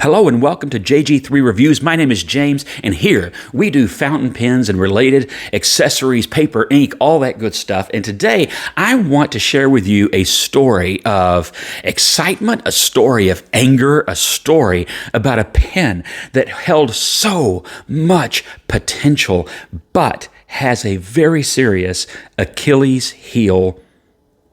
Hello and welcome to JG3 Reviews. My name is James, and here we do fountain pens and related accessories, paper, ink, all that good stuff. And today I want to share with you a story of excitement, a story of anger, a story about a pen that held so much potential, but has a very serious Achilles heel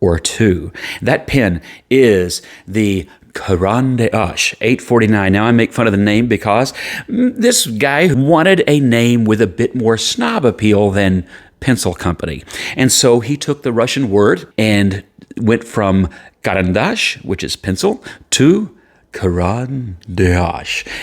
or two. That pen is the Caran 849. Now I make fun of the name because this guy wanted a name with a bit more snob appeal than pencil company. And so he took the Russian word and went from karandash, which is pencil, to Caran.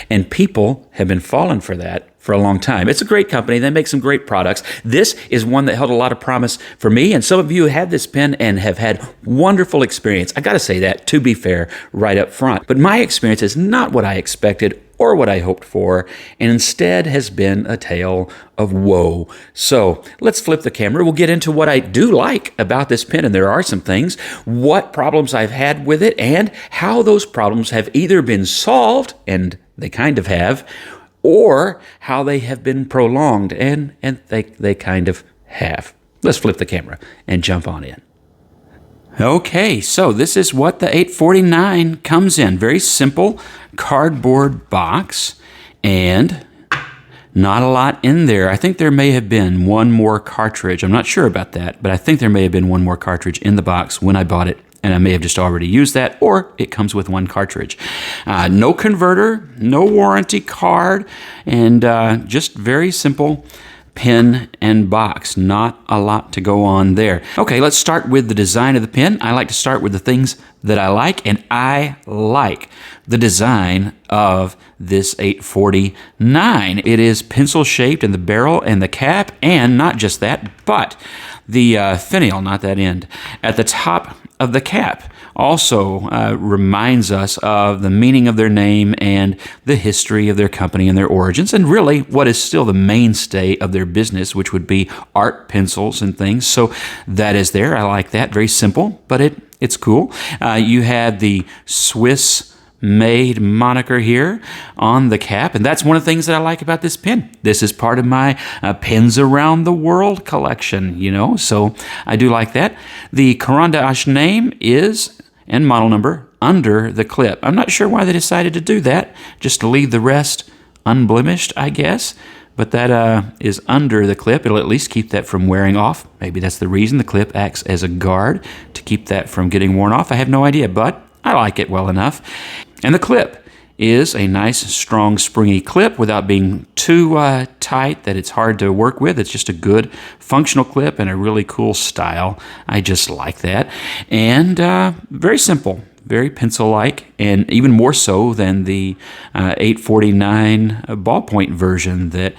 And people have been falling for that for a long time. It's a great company. They make some great products. This is one that held a lot of promise for me, and some of you have this pen and have had wonderful experience. I got to say that, to be fair, right up front. But my experience is not what I expected or what I hoped for, and instead has been a tale of woe. So let's flip the camera. We'll get into what I do like about this pen, and there are some things, what problems I've had with it, and how those problems have either been solved, and they kind of have, or how they have been prolonged, and they kind of have. Let's flip the camera and jump on in. Okay, so this is what the 849 comes in. Very simple cardboard box, and not a lot in there. I think there may have been one more cartridge. I'm not sure about that, but I think there may have been one more cartridge in the box when I bought it, and I may have just already used that, or it comes with one cartridge. No converter, no warranty card, and just very simple pen and box. Not a lot to go on there. Okay, let's start with the design of the pen. I like to start with the things that I like, and I like the design of this 849. It is pencil shaped in the barrel and the cap, and not just that, but the finial, not that end, at the top of the cap also reminds us of the meaning of their name and the history of their company and their origins, and really what is still the mainstay of their business, which would be art pencils and things. So that is there. I like that. Very simple, but it's cool. You have the Swiss-made moniker here on the cap, and that's one of the things that I like about this pen. This is part of my Pens Around the World collection, so I do like that. The Caran name is, and model number, under the clip. I'm not sure why they decided to do that, just to leave the rest unblemished, I guess, but that is under the clip. It'll at least keep that from wearing off. Maybe that's the reason the clip acts as a guard to keep that from getting worn off. I have no idea, but I like it well enough. And the clip is a nice, strong, springy clip without being too tight that it's hard to work with. It's just a good functional clip and a really cool style. I just like that. And very simple, very pencil-like, and even more so than the 849 ballpoint version that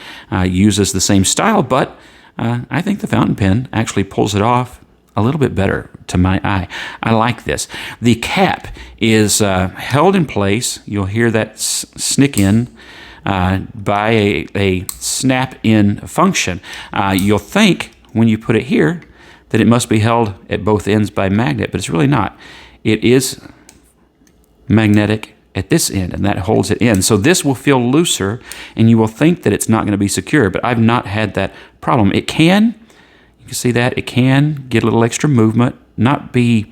uses the same style. But I think the fountain pen actually pulls it off a little bit better to my eye. I like this. The cap is held in place. You'll hear that snick in by a snap-in function. You'll think when you put it here that it must be held at both ends by magnet, but it's really not. It is magnetic at this end, and that holds it in. So this will feel looser, and you will think that it's not going to be secure, but I've not had that problem. It can. You can see that it can get a little extra movement, not be,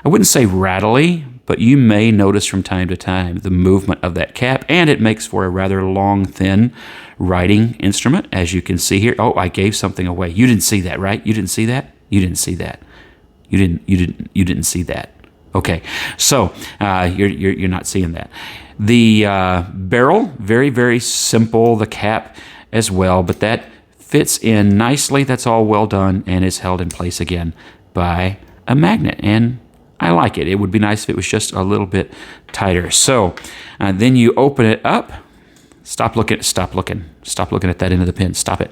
I wouldn't say rattly, but you may notice from time to time the movement of that cap, and it makes for a rather long, thin writing instrument, as you can see here. Oh, I gave something away. You didn't see that, right? You didn't see that? You didn't see that. You didn't see that. Okay, so you're not seeing that. The barrel, very, very simple. The cap as well, but that fits in nicely. That's all well done, and is held in place again by a magnet, and I like it. It would be nice if it was just a little bit tighter. So then you open it up. Stop looking at that end of the pen. Stop it.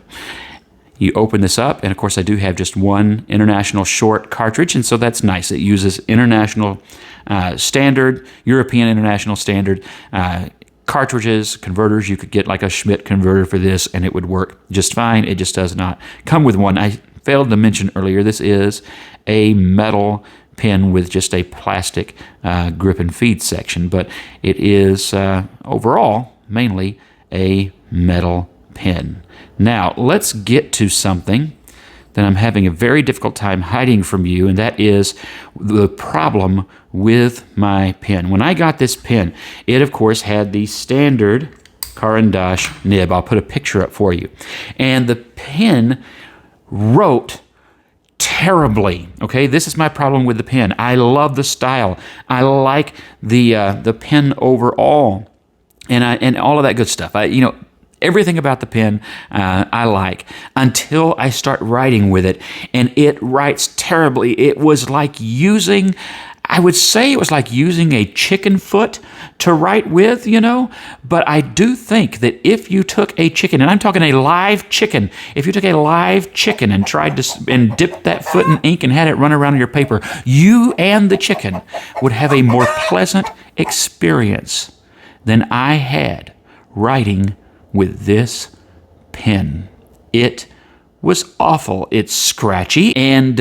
You open this up, and of course I do have just one international short cartridge, and so that's nice. It uses international standard, European international standard cartridges, converters. You could get like a Schmidt converter for this, and it would work just fine. It just does not come with one. I failed to mention earlier, this is a metal pen with just a plastic grip and feed section, but it is overall mainly a metal pen. Now, let's get to something that I'm having a very difficult time hiding from you, and that is the problem with my pen. When I got this pen, it of course had the standard Caran nib. I'll put a picture up for you. And the pen wrote terribly. Okay, this is my problem with the pen. I love the style. I like the pen overall, and all of that good stuff. Everything about the pen I like, until I start writing with it, and it writes terribly. It was like using, I would say it was like using a chicken foot to write with, but I do think that if you took a chicken, and I'm talking a live chicken, if you took a live chicken and tried to and dipped that foot in ink and had it run around on your paper, you and the chicken would have a more pleasant experience than I had writing with this pen. It was awful. It's scratchy, and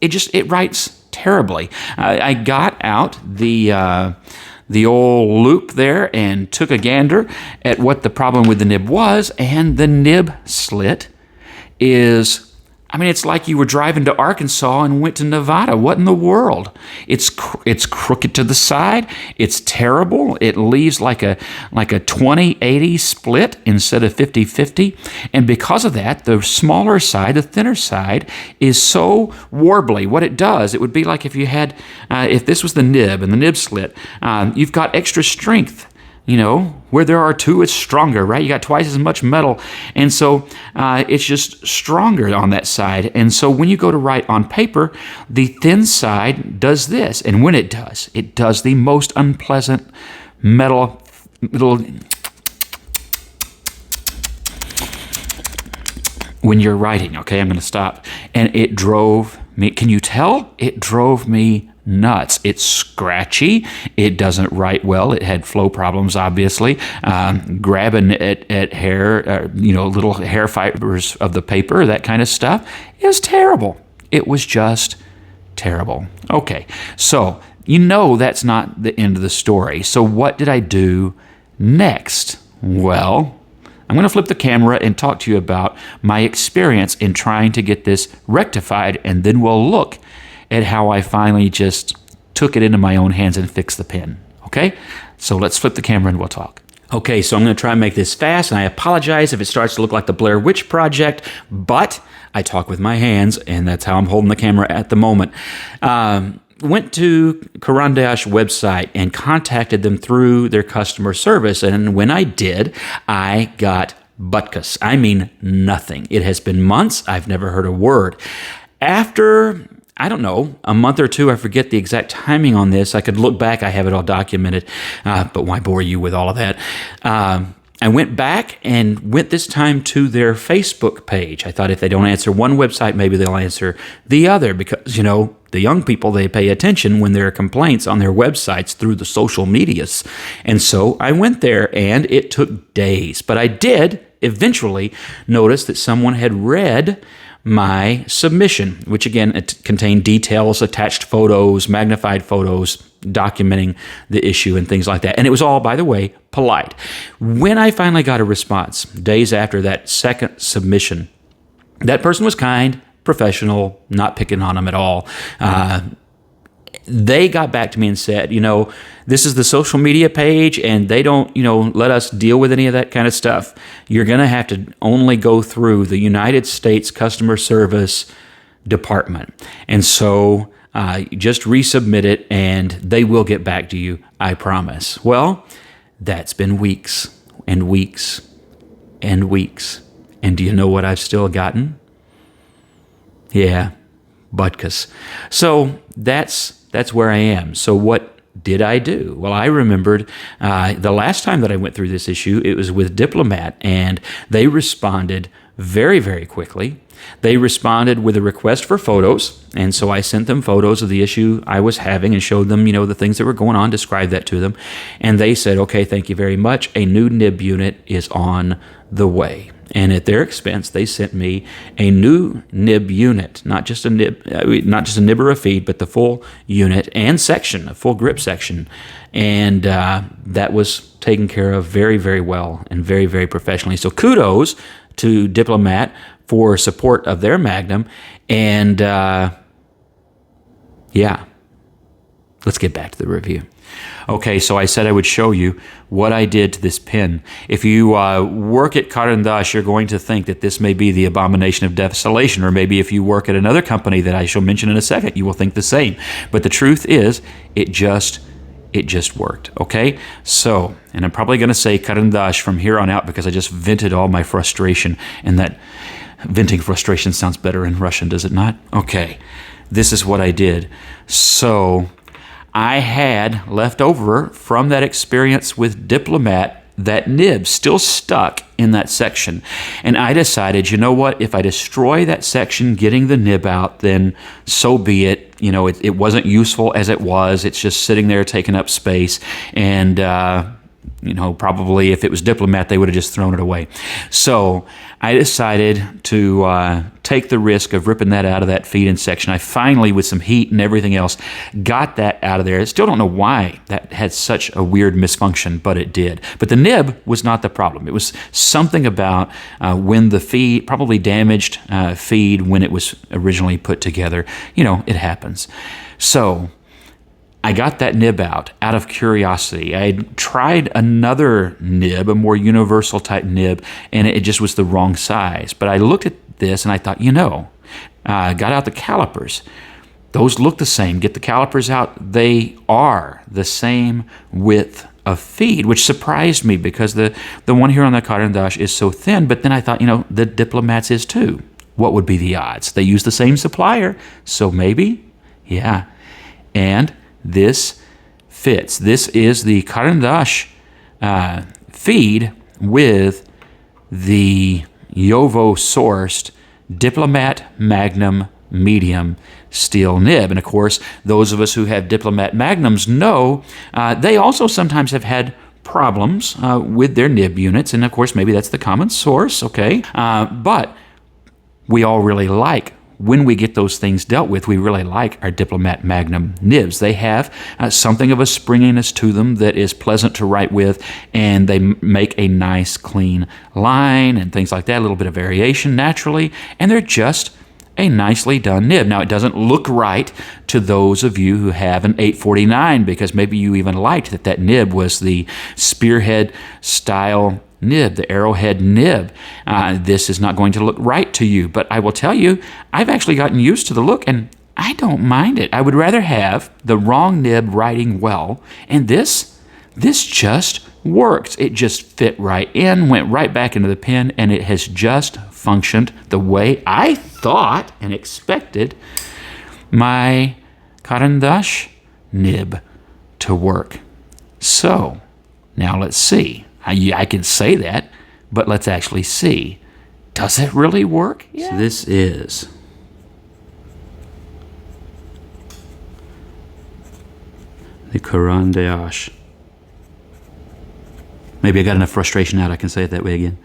it writes terribly. I got out the old loop there and took a gander at what the problem with the nib was, and the nib slit is, it's like you were driving to Arkansas and went to Nevada. What in the world? It's crooked to the side. It's terrible. It leaves like a 20-80 split instead of 50-50. And because of that, the smaller side, the thinner side, is so warbly. What it does, it would be like if you had, if this was the nib and the nib slit, you've got extra strength. Where there are two, it's stronger, right? You got twice as much metal. And so it's just stronger on that side. And so when you go to write on paper, the thin side does this. And when it does the most unpleasant metal little... When you're writing, okay, I'm going to stop. And it drove me, can you tell? It drove me nuts. It's scratchy. It doesn't write well. It had flow problems, obviously. Grabbing at hair, little hair fibers of the paper, that kind of stuff. It was terrible. It was just terrible. Okay, so that's not the end of the story. So what did I do next? Well, I'm going to flip the camera and talk to you about my experience in trying to get this rectified, and then we'll look at how I finally just took it into my own hands and fixed the pen. Okay? So let's flip the camera and we'll talk. Okay, so I'm going to try and make this fast, and I apologize if it starts to look like the Blair Witch Project, but I talk with my hands, and that's how I'm holding the camera at the moment. Went to Caran website and contacted them through their customer service, and when I did, I got butkus. I mean nothing. It has been months. I've never heard a word. After, I don't know, a month or two, I forget the exact timing on this. I could look back. I have it all documented, but why bore you with all of that? I went back and went this time to their Facebook page. I thought if they don't answer one website, maybe they'll answer the other, because, the young people, they pay attention when there are complaints on their websites through the social medias. And so I went there, and it took days. But I did eventually notice that someone had read my submission, which again, it contained details, attached photos, magnified photos, documenting the issue and things like that. And it was all, by the way, polite. When I finally got a response, days after that second submission, that person was kind, professional, not picking on them at all. They got back to me and said, this is the social media page, and they don't, let us deal with any of that kind of stuff. You're going to have to only go through the United States Customer Service Department. And so just resubmit it, and they will get back to you, I promise. Well, that's been weeks and weeks and weeks. And do you know what I've still gotten? Yeah, butkus. So that's where I am. So what did I do? Well, I remembered the last time that I went through this issue, it was with Diplomat, and they responded very, very quickly. They responded with a request for photos, and so I sent them photos of the issue I was having and showed them, the things that were going on, described that to them, and they said, okay, thank you very much. A new nib unit is on the way. And at their expense, they sent me a new nib unit, not just a nib or a feed, but the full unit and section, a full grip section. And that was taken care of very, very well and very, very professionally. So kudos to Diplomat for support of their Magnum. And yeah, let's get back to the review. Okay, so I said I would show you what I did to this pen. If you work at Caran, you're going to think that this may be the abomination of desolation, or maybe if you work at another company that I shall mention in a second, you will think the same. But the truth is, it just worked, okay? So, and I'm probably going to say Caran from here on out because I just vented all my frustration, and that venting frustration sounds better in Russian, does it not? Okay, this is what I did. So I had left over from that experience with Diplomat that nib still stuck in that section. And I decided, you know what, if I destroy that section getting the nib out, then so be it. You know, it wasn't useful as it was. It's just sitting there taking up space. And, you know, probably if it was Diplomat, they would have just thrown it away. So I decided to take the risk of ripping that out of that feed-in section. I finally, with some heat and everything else, got that out of there. I still don't know why that had such a weird misfunction, but it did. But the nib was not the problem. It was something about when the feed, probably damaged feed when it was originally put together. You know, it happens. So I got that nib out of curiosity. I had tried another nib, a more universal type nib, and it just was the wrong size. But I looked at this and I thought, you know, got out the calipers. Those look the same. Get the calipers out. They are the same width of feed, which surprised me because the one here on the Caran is so thin. But then I thought, you know, the Diplomat's is too. What would be the odds? They use the same supplier, so maybe, yeah. And this fits. This is the Caran feed with the Jovo-sourced Diplomat Magnum medium steel nib. And of course, those of us who have Diplomat Magnums know they also sometimes have had problems with their nib units. And of course, maybe that's the common source, okay? But we all really like, when we get those things dealt with, we really like our Diplomat Magnum nibs. They have something of a springiness to them that is pleasant to write with, and they make a nice, clean line and things like that, a little bit of variation naturally, and they're just a nicely done nib. Now, it doesn't look right to those of you who have an 849 because maybe you even liked that nib was the spearhead style nib, the arrowhead nib. This is not going to look right to you, but I will tell you, I've actually gotten used to the look and I don't mind it. I would rather have the wrong nib writing well, and this just worked. It just fit right in, went right back into the pen, and it has just functioned the way I thought and expected my Caran nib to work. So, now let's see. I can say that, but let's actually see. Does it really work? Yeah. So this is the Caran. Maybe I got enough frustration out I can say it that way again.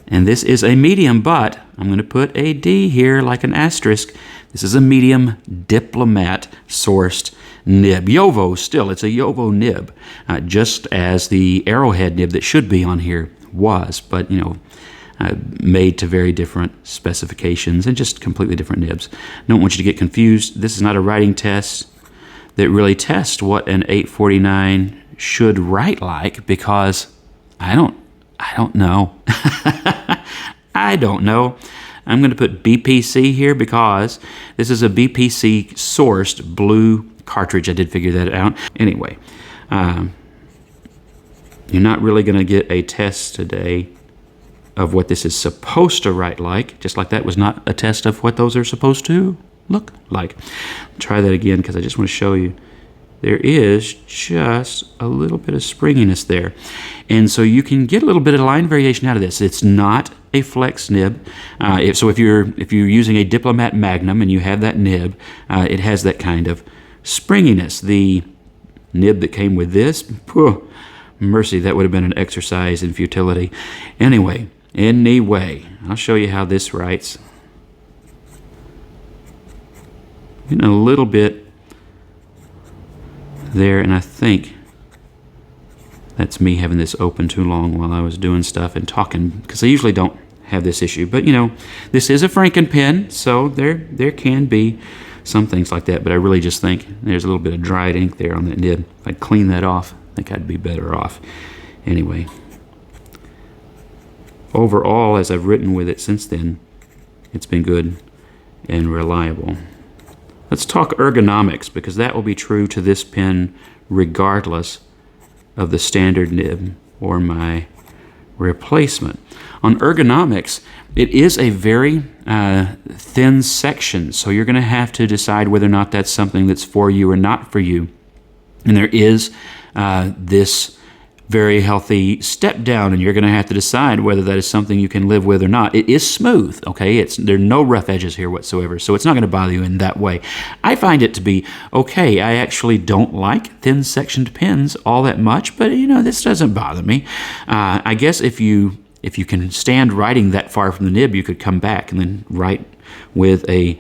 And this is a medium, but I'm going to put a D here like an asterisk. This is a medium Diplomat sourced nib. Jovo still, it's a Jovo nib, just as the arrowhead nib that should be on here was, but you know, made to very different specifications and just completely different nibs. Don't want you to get confused. This is not a writing test that really tests what an 849 should write like, because I don't know. I don't know. I'm going to put BPC here because this is a BPC sourced blue cartridge. I did figure that out. Anyway, you're not really going to get a test today of what this is supposed to write like, just like that was not a test of what those are supposed to look like. Try that again because I just want to show you. There is just a little bit of springiness there. And so you can get a little bit of line variation out of this. It's not a flex nib. So if you're using a Diplomat Magnum and you have that nib, it has that kind of springiness. The nib that came with this, mercy, that would have been an exercise in futility. Anyway, Anyway, I'll show you how this writes. Getting a little bit there, and I think that's me having this open too long while I was doing stuff and talking, because I usually don't have this issue. But this is a Frankenpen, so there can be some things like that, but I really just think there's a little bit of dried ink there on that nib. If I'd clean that off, I think I'd be better off. Anyway, overall, as I've written with it since then, it's been good and reliable. Let's talk ergonomics, because that will be true to this pen regardless of the standard nib or my replacement. On ergonomics, it is a very thin section, so you're going to have to decide whether or not that's something that's for you or not for you. And there is this very healthy step down, and you're going to have to decide whether that is something you can live with or not. It is smooth, okay? There are no rough edges here whatsoever, so it's not going to bother you in that way. I find it to be okay. I actually don't like thin sectioned pens all that much, but this doesn't bother me. I guess if you can stand writing that far from the nib, you could come back and then write with a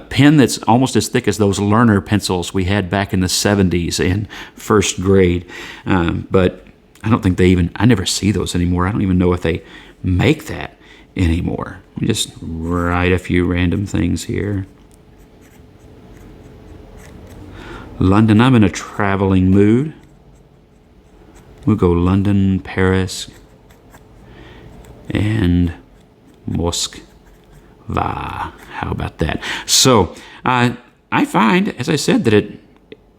pen that's almost as thick as those learner pencils we had back in the 70s in first grade. But I don't think I never see those anymore. I don't even know if they make that anymore. Let me just write a few random things here. London, I'm in a traveling mood. We'll go London, Paris, and Moscow. How about that? So I find, as I said, that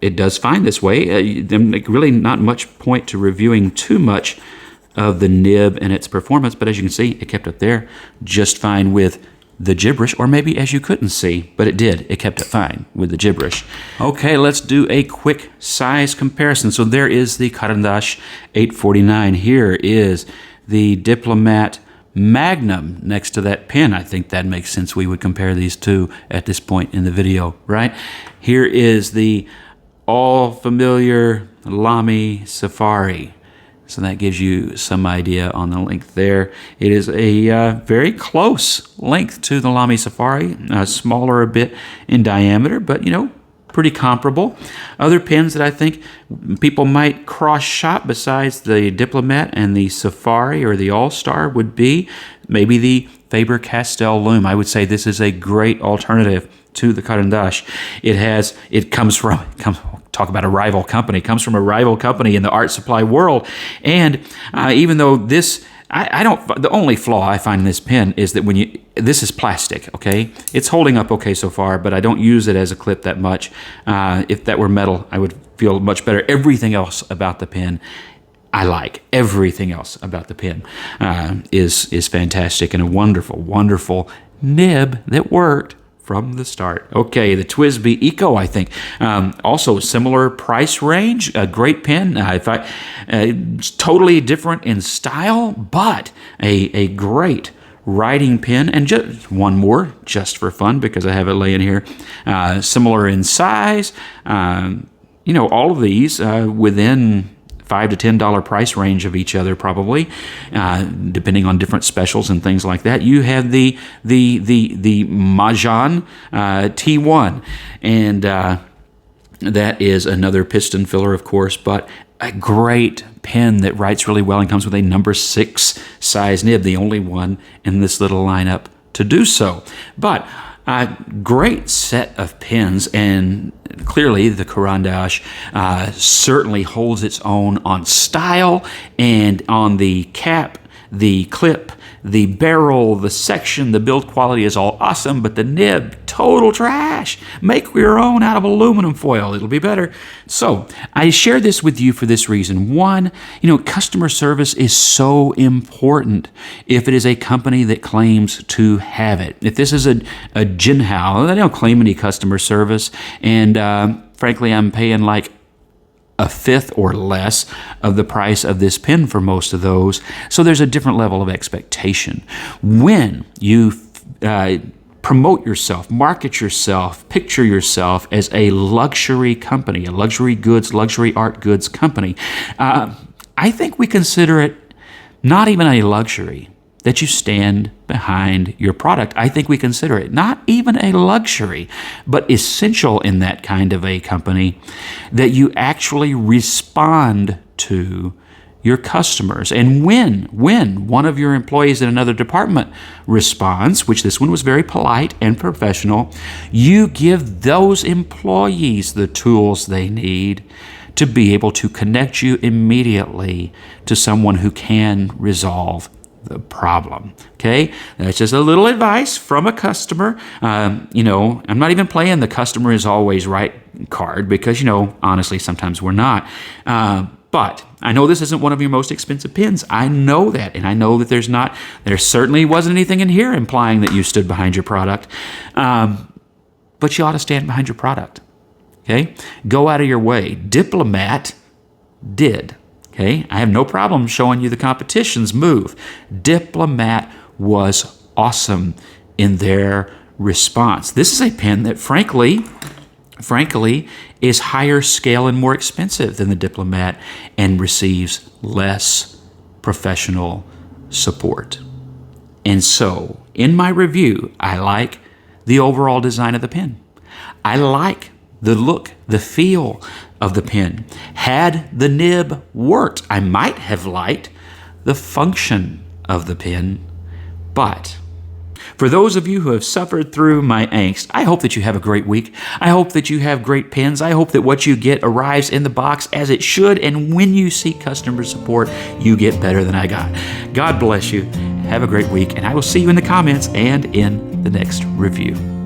it does fine this way. Really not much point to reviewing too much of the nib and its performance, but as you can see, it kept up there just fine with the gibberish, or maybe as you couldn't see, but it did. It kept it fine with the gibberish. Okay, let's do a quick size comparison. So there is the Caran 849. Here is the Diplomat Magnum next to that pen. I think that makes sense. We would compare these two at this point in the video, right? Here is the all familiar Lamy Safari. So that gives you some idea on the length there. It is a very close length to the Lamy Safari, smaller a bit in diameter, but pretty comparable. Other pens that I think people might cross-shop besides the Diplomat and the Safari or the All-Star would be maybe the Faber-Castell Loom. I would say this is a great alternative to the Caran. Talk about a rival company. It comes from a rival company in the art supply world. And even though this, the only flaw I find in this pen is that this is plastic, okay? It's holding up okay so far, but I don't use it as a clip that much. If that were metal, I would feel much better. Everything else about the pen I like. Everything else about the pen is fantastic, and a wonderful, wonderful nib that worked from the start. Okay, the TWSBI Eco, I think. Also similar price range, a great pen. Totally different in style, but a great writing pen. And just one more, just for fun, because I have it laying here. Similar in size. All of these within $5 to $10 price range of each other, probably, depending on different specials and things like that. You have the Majan T1, and that is another piston filler, of course, but a great pen that writes really well and comes with a number 6 size nib, the only one in this little lineup to do so. But great set of pens, and clearly the Caran certainly holds its own on style and on the cap, the clip, the barrel, the section. The build quality is all awesome, but the nib, total trash. Make your own out of aluminum foil. It'll be better. So I share this with you for this reason. One, customer service is so important if it is a company that claims to have it. If this is a Jinhao, they don't claim any customer service, and frankly, I'm paying like a fifth or less of the price of this pen for most of those. So there's a different level of expectation. When you promote yourself, market yourself, picture yourself as a luxury company, a luxury goods, luxury art goods company, I think we consider it not even a luxury, that you stand behind your product. I think we consider it not even a luxury, but essential in that kind of a company, that you actually respond to your customers. And when one of your employees in another department responds, which this one was very polite and professional, you give those employees the tools they need to be able to connect you immediately to someone who can resolve the problem. Okay, that's just a little advice from a customer. I'm not even playing the customer is always right card, because honestly, sometimes we're not. But I know this isn't one of your most expensive pens. I know that, and I know that there certainly wasn't anything in here implying that you stood behind your product. But you ought to stand behind your product. Okay, go out of your way. Diplomat did. Okay, I have no problem showing you the competition's move. Diplomat was awesome in their response. This is a pen that, frankly, is higher scale and more expensive than the Diplomat and receives less professional support. And so, in my review, I like the overall design of the pen. I like the look, the feel of the pen. Had the nib worked, I might have liked the function of the pen. But for those of you who have suffered through my angst, I hope that you have a great week. I hope that you have great pens. I hope that what you get arrives in the box as it should. And when you seek customer support, you get better than I got. God bless you. Have a great week. And I will see you in the comments and in the next review.